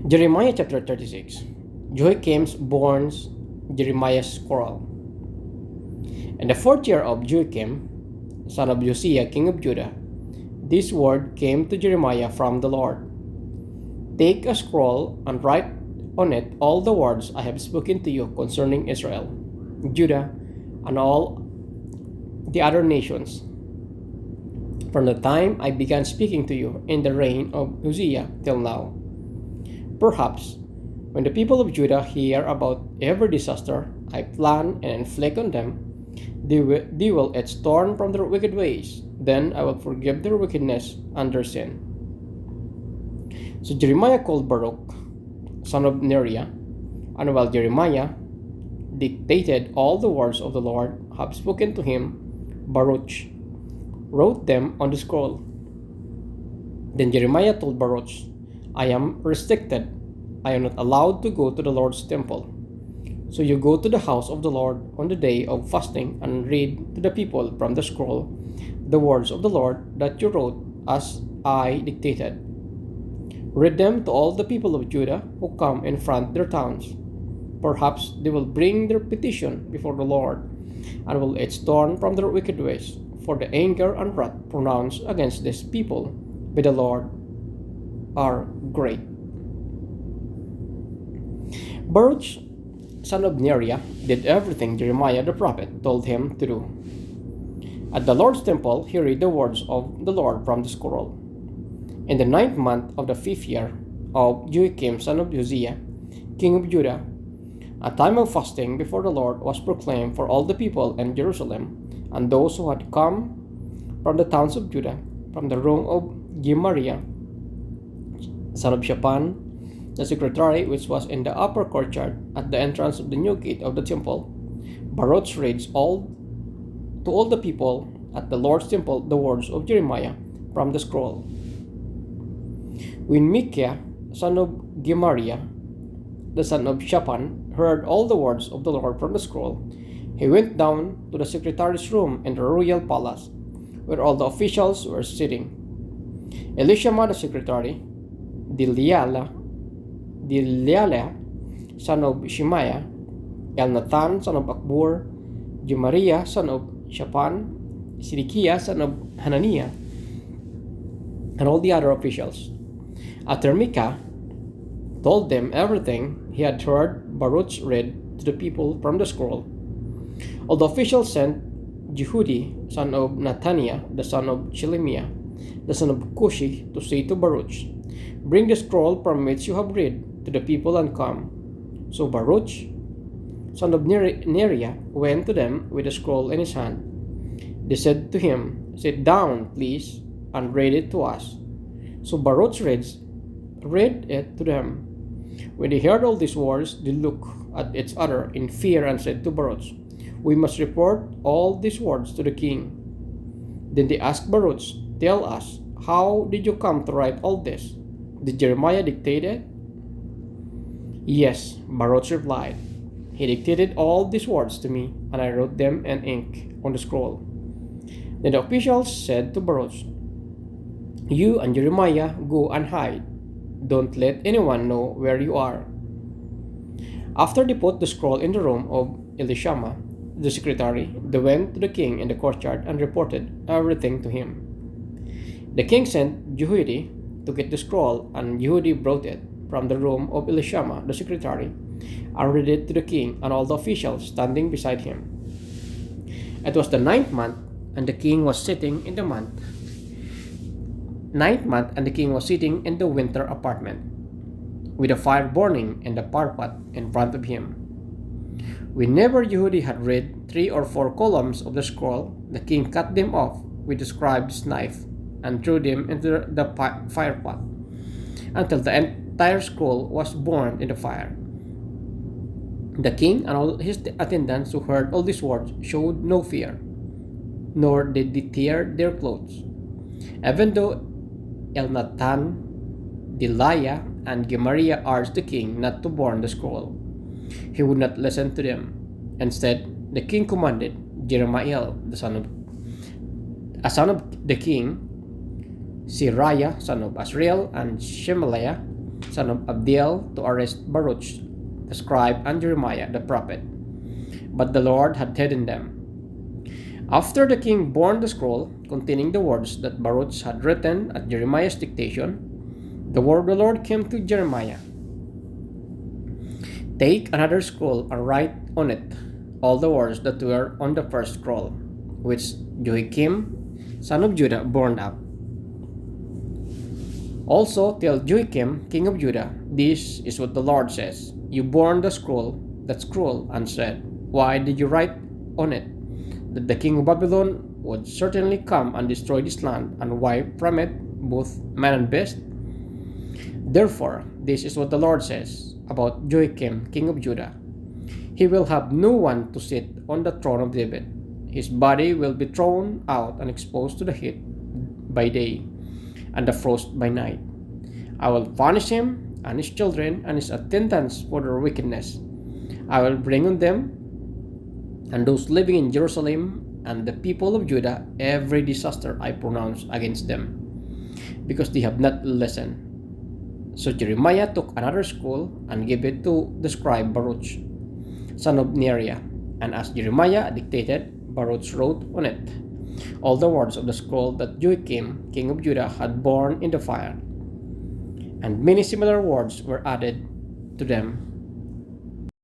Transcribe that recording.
Jeremiah chapter 36. Joachim borns Jeremiah's scroll. In the fourth year of Joachim, son of Josiah, king of Judah, this word came to Jeremiah from the Lord. Take a scroll and write on it all the words I have spoken to you concerning Israel, Judah, and all the other nations, from the time I began speaking to you in the reign of Uzziah till now. Perhaps, when the people of Judah hear about every disaster I plan and inflict on them, they will each turn from their wicked ways. Then I will forgive their wickedness and their sin. So Jeremiah called Baruch, son of Neriah, and while Jeremiah dictated all the words of the Lord have spoken to him, Baruch wrote them on the scroll. Then Jeremiah told Baruch, I am restricted. I am not allowed to go to the Lord's temple. So you go to the house of the Lord on the day of fasting and read to the people from the scroll the words of the Lord that you wrote as I dictated. Read them to all the people of Judah who come in front their towns. Perhaps they will bring their petition before the Lord and will each turn from their wicked ways, for the anger and wrath pronounced against this people by the Lord are great. Baruch, son of Neriah, did everything Jeremiah the prophet told him to do. At the Lord's temple, he read the words of the Lord from the scroll. In the 9th month of the 5th year of Joachim, son of Josiah, king of Judah, a time of fasting before the Lord was proclaimed for all the people in Jerusalem, and those who had come from the towns of Judah, from the room of Gemariah, son of Shaphan, the secretary, which was in the upper courtyard at the entrance of the new gate of the temple. Baruch reads to all the people at the Lord's temple the words of Jeremiah from the scroll. When Micaiah, son of Gemariah, the son of Shaphan, heard all the words of the Lord from the scroll, he went down to the secretary's room in the royal palace, where all the officials were sitting. Elishama, the secretary, Delilah, son of Shemaiah, Elnathan, son of Akbor, Gemariah, son of Shaphan, Sidikiah, son of Hananiah, and all the other officials. After Micah told them everything he had heard, Baruch read to the people from the scroll. All the officials sent Jehudi, son of Nathaniah, the son of Shelemiah, the son of Cushi, to say to Baruch, Bring the scroll from which you have read to the people and come. So Baruch, son of Neriah, went to them with the scroll in his hand. They said to him, Sit down, please, and read it to us. So Baruch read it to them. When they heard all these words, they looked at each other in fear and said to Baruch, We must report all these words to the king. Then they asked Baruch, Tell us, how did you come to write all this? Did Jeremiah dictate it? Yes, Baruch replied. He dictated all these words to me, and I wrote them in ink on the scroll. Then the officials said to Baruch, You and Jeremiah go and hide. Don't let anyone know where you are. After they put the scroll in the room of Elishama, the secretary, they went to the king in the courtyard and reported everything to him. The king sent Jehudi to get the scroll, and Jehudi brought it from the room of Elishama, the secretary, and read it to the king and all the officials standing beside him. It was the 9th month, and the king was sitting in the 9th month, and the king was sitting in the winter apartment, with a fire burning in the parapet in front of him. Whenever Jehudi had read 3 or 4 columns of the scroll, the king cut them off with the scribe's knife and threw them into the fire pot until the entire scroll was burned in the fire. The king and all his attendants who heard all these words showed no fear, nor did they tear their clothes. Even though Elnathan, Delaiah, and Gemariah urged the king not to burn the scroll, he would not listen to them. Instead, the king commanded Jeremiah, a son of the king, Seraiah, son of Azriel, and Shemaliah, son of Abdiel, to arrest Baruch, the scribe, and Jeremiah, the prophet. But the Lord had hidden them. After the king burned the scroll containing the words that Baruch had written at Jeremiah's dictation, the word of the Lord came to Jeremiah. Take another scroll and write on it all the words that were on the first scroll, which Joachim, son of Judah, burned up. Also tell Joachim, king of Judah, this is what the Lord says. You burned that scroll, and said, why did you write on it that the king of Babylon would certainly come and destroy this land and wipe from it both man and beast? Therefore, this is what the Lord says about Joachim, king of Judah. He will have no one to sit on the throne of David. His body will be thrown out and exposed to the heat by day and the frost by night. I will punish him and his children and his attendants for their wickedness. I will bring on them and those living in Jerusalem and the people of Judah every disaster I pronounce against them, because they have not listened. So Jeremiah took another scroll and gave it to the scribe Baruch, son of Neriah, and as Jeremiah dictated, Baruch wrote on it all the words of the scroll that Joachim, king of Judah, had burned in the fire, and many similar words were added to them